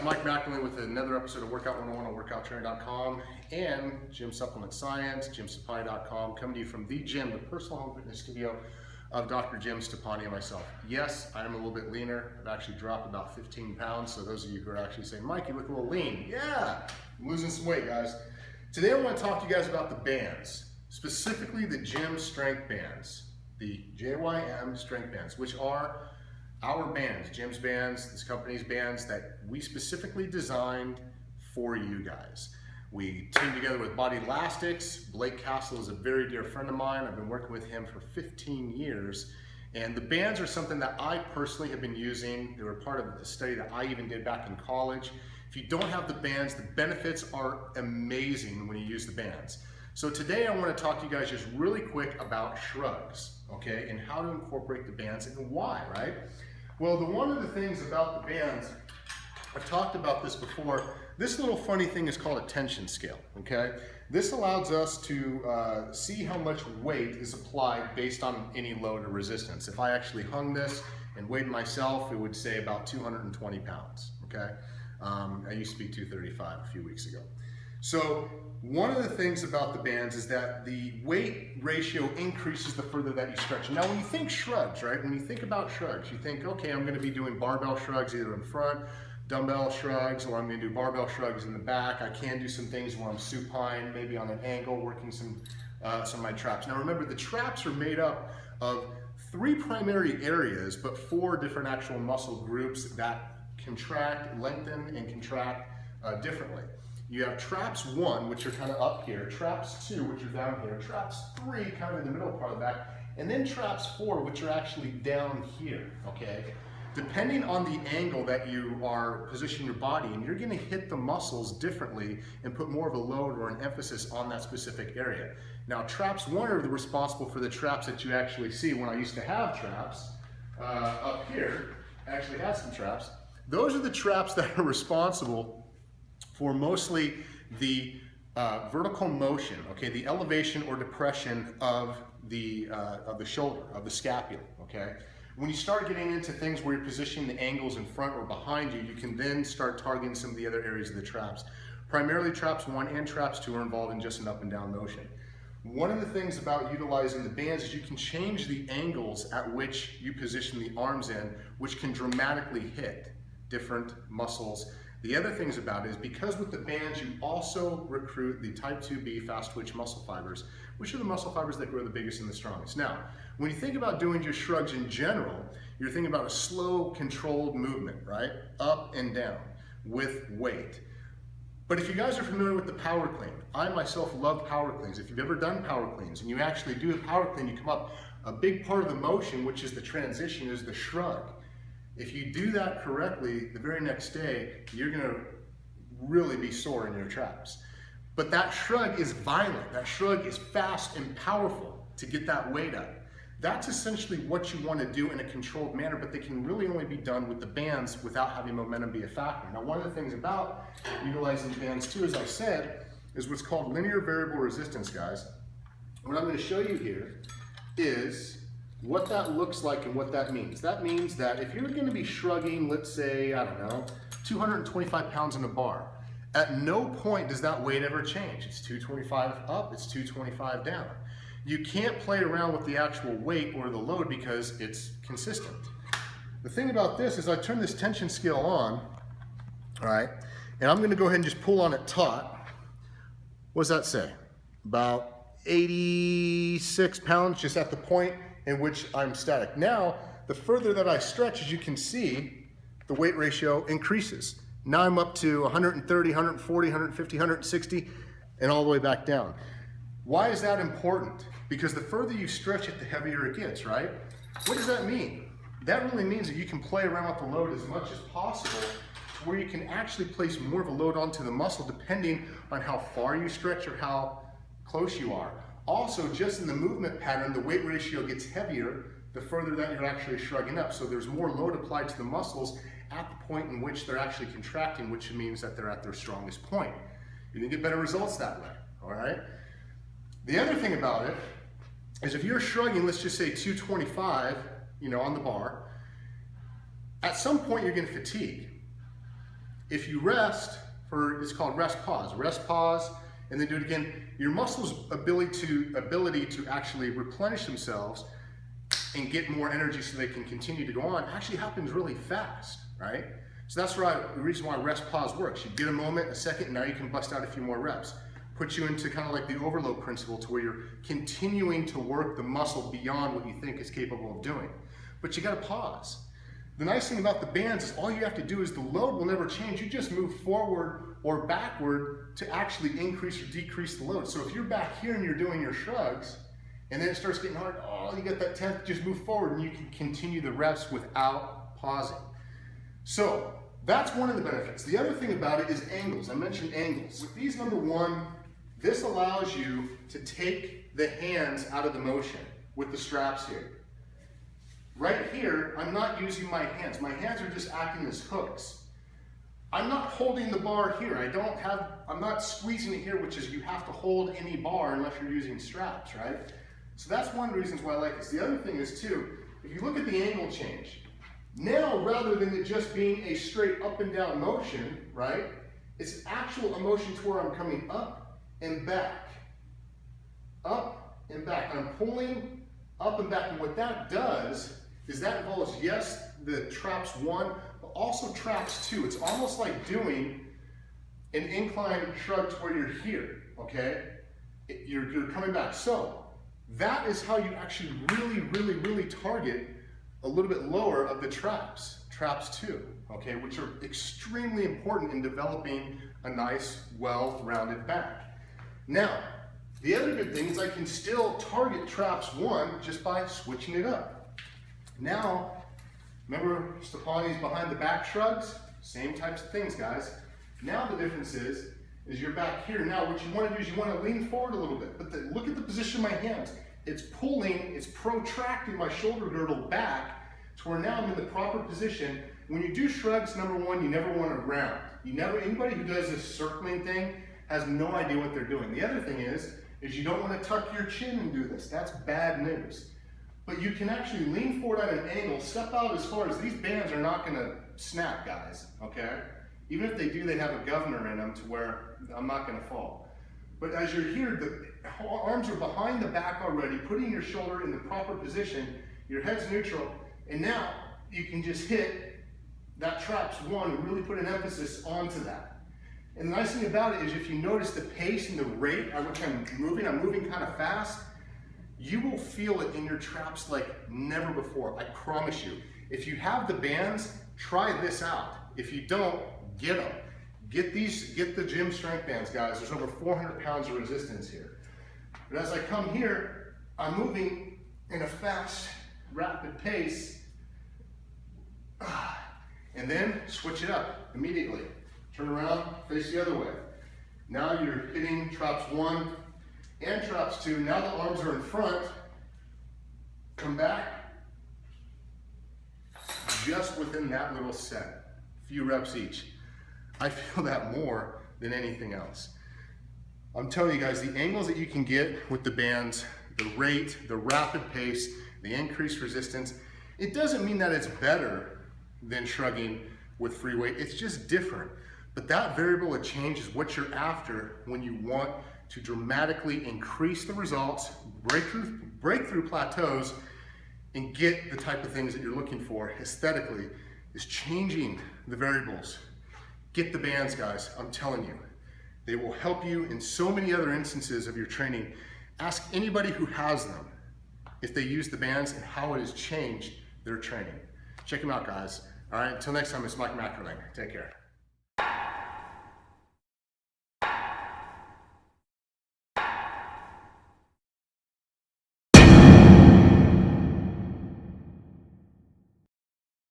Mike McElwain with another episode of Workout 101 on workouttraining.com and Gym Supplement Science, gymsupply.com, coming to you from the gym, the personal home fitness studio of Dr. Jim Stepani and myself. Yes, I am a little bit leaner. I've actually dropped about 15 pounds, so those of you who are actually saying, Mike, you look a little lean. Yeah, I'm losing some weight, guys. Today I want to talk to you guys about the bands, specifically the JYM Strength Bands, the JYM Strength Bands, which are our bands, Jim's bands, this company's bands that we specifically designed for you guys. We teamed together with Body Elastics. Blake Castle is a very dear friend of mine. I've been working with him for 15 years. And the bands are something that I personally have been using. They were part of the study that I even did back in college. If you don't have the bands, the benefits are amazing when you use the bands. So today I want to talk to you guys just really quick about shrugs, okay, and how to incorporate the bands and why, right? Well, one of the things about the bands, I've talked about this before, this little funny thing is called a tension scale, okay? This allows us to see how much weight is applied based on any load or resistance. If I actually hung this and weighed myself, it would say about 220 pounds, okay? I used to be 235 a few weeks ago. So one of the things about the bands is that the weight ratio increases the further that you stretch. Now when you think shrugs, right? When you think about shrugs, you think, okay, I'm gonna be doing barbell shrugs either in front, dumbbell shrugs, or I'm gonna do barbell shrugs in the back. I can do some things where I'm supine, maybe on an angle, working some of my traps. Now remember, the traps are made up of 3 primary areas, but 4 different actual muscle groups that contract, lengthen, and contract differently. You have traps 1, which are kind of up here, traps 2, which are down here, traps 3, kind of in the middle part of the back, and then traps 4, which are actually down here, okay? Depending on the angle that you are positioning your body in, you're gonna hit the muscles differently and put more of a load or an emphasis on that specific area. Now, traps 1 are responsible for the traps that you actually see. When I used to have traps up here, I actually had some traps. Those are the traps that are responsible for mostly the vertical motion, okay, the elevation or depression of the shoulder, of the scapula, okay? When you start getting into things where you're positioning the angles in front or behind you, you can then start targeting some of the other areas of the traps. Primarily traps 1 and traps 2 are involved in just an up and down motion. One of the things about utilizing the bands is you can change the angles at which you position the arms in, which can dramatically hit different muscles. The other things about it is because with the bands you also recruit the type 2B fast twitch muscle fibers, which are the muscle fibers that grow the biggest and the strongest. Now, when you think about doing your shrugs in general, you're thinking about a slow, controlled movement, right? Up and down with weight. But if you guys are familiar with the power clean, I myself love power cleans. If you've ever done power cleans and you actually do a power clean, you come up, a big part of the motion, which is the transition, is the shrug. If you do that correctly, the very next day, you're gonna really be sore in your traps. But that shrug is violent. That shrug is fast and powerful to get that weight up. That's essentially what you want to do in a controlled manner, but they can really only be done with the bands without having momentum be a factor. Now, one of the things about utilizing bands too, as I said, is what's called linear variable resistance, guys. What I'm going to show you here is what that looks like and what that means. That means that if you're going to be shrugging, let's say, I don't know, 225 pounds in a bar, at no point does that weight ever change. It's 225 up, it's 225 down. You can't play around with the actual weight or the load because it's consistent. The thing about this is I turn this tension scale on, all right, and I'm going to go ahead and just pull on it taut. What does that say? About 86 pounds just at the point in which I'm static. Now, the further that I stretch, as you can see, the weight ratio increases. Now I'm up to 130, 140, 150, 160, and all the way back down. Why is that important? Because the further you stretch it, the heavier it gets, right? What does that mean? That really means that you can play around with the load as much as possible to where you can actually place more of a load onto the muscle depending on how far you stretch or how close you are. Also, just in the movement pattern, the weight ratio gets heavier the further that you're actually shrugging up. So there's more load applied to the muscles at the point in which they're actually contracting, which means that they're at their strongest point. You're gonna get better results that way, all right? The other thing about it is if you're shrugging, let's just say 225, on the bar, at some point you're gonna fatigue. If you rest for, it's called rest pause, and then do it again, your muscles' ability to actually replenish themselves and get more energy so they can continue to go on actually happens really fast, right? So that's the reason why rest pause works. You get a moment, a second, and now you can bust out a few more reps. Puts you into kind of like the overload principle, to where you're continuing to work the muscle beyond what you think is capable of doing. But you gotta pause. The nice thing about the bands is all you have to do is the load will never change. You just move forward or backward to actually increase or decrease the load. So if you're back here and you're doing your shrugs, and then it starts getting hard, oh, you get that 10th, just move forward and you can continue the reps without pausing. So that's one of the benefits. The other thing about it is angles. I mentioned angles. With these, number one, this allows you to take the hands out of the motion with the straps here. Right here, I'm not using my hands. My hands are just acting as hooks. I'm not holding the bar here. I'm not squeezing it here, which is you have to hold any bar unless you're using straps, right? So that's one of the reasons why I like this. The other thing is too, if you look at the angle change, now rather than it just being a straight up and down motion, right? It's actual a motion to where I'm coming up and back. Up and back. I'm pulling up and back. And what that does is that involves, yes, the traps 1, but also traps 2. It's almost like doing an incline shrug to where you're here, okay? You're coming back. So that is how you actually really target a little bit lower of the traps 2, okay, which are extremely important in developing a nice, well-rounded back. Now, the other good thing is I can still target traps 1 just by switching it up. Now, remember Stepani's behind the back shrugs? Same types of things, guys. Now the difference is you're back here. Now what you want to do is you want to lean forward a little bit, but look at the position of my hands. It's pulling, it's protracting my shoulder girdle back to where now I'm in the proper position. When you do shrugs, number one, you never want to round. Anybody who does this circling thing has no idea what they're doing. The other thing is you don't want to tuck your chin and do this. That's bad news. But you can actually lean forward at an angle, step out as far as these bands are not going to snap, guys, okay? Even if they do, they have a governor in them to where I'm not going to fall. But as you're here, the arms are behind the back already, putting your shoulder in the proper position, your head's neutral, and now you can just hit that traps 1 and really put an emphasis onto that. And the nice thing about it is if you notice the pace and the rate at which I'm moving kind of fast, you will feel it in your traps like never before, I promise you. If you have the bands, try this out. If you don't, get them. Get the JYM Strength Bands, guys. There's over 400 pounds of resistance here. But as I come here, I'm moving in a fast, rapid pace, and then switch it up immediately. Turn around, face the other way. Now you're hitting traps 1 and traps 2. Now the arms are in front. Come back. Just within that little set. Few reps each. I feel that more than anything else. I'm telling you guys, the angles that you can get with the bands, the rate, the rapid pace, the increased resistance, it doesn't mean that it's better than shrugging with free weight. It's just different. But that variable of change is what you're after when you want to dramatically increase the results, break through plateaus, and get the type of things that you're looking for aesthetically, is changing the variables. Get the bands, guys, I'm telling you. They will help you in so many other instances of your training. Ask anybody who has them if they use the bands and how it has changed their training. Check them out, guys. All right, until next time, it's Mike Mackerling. Take care.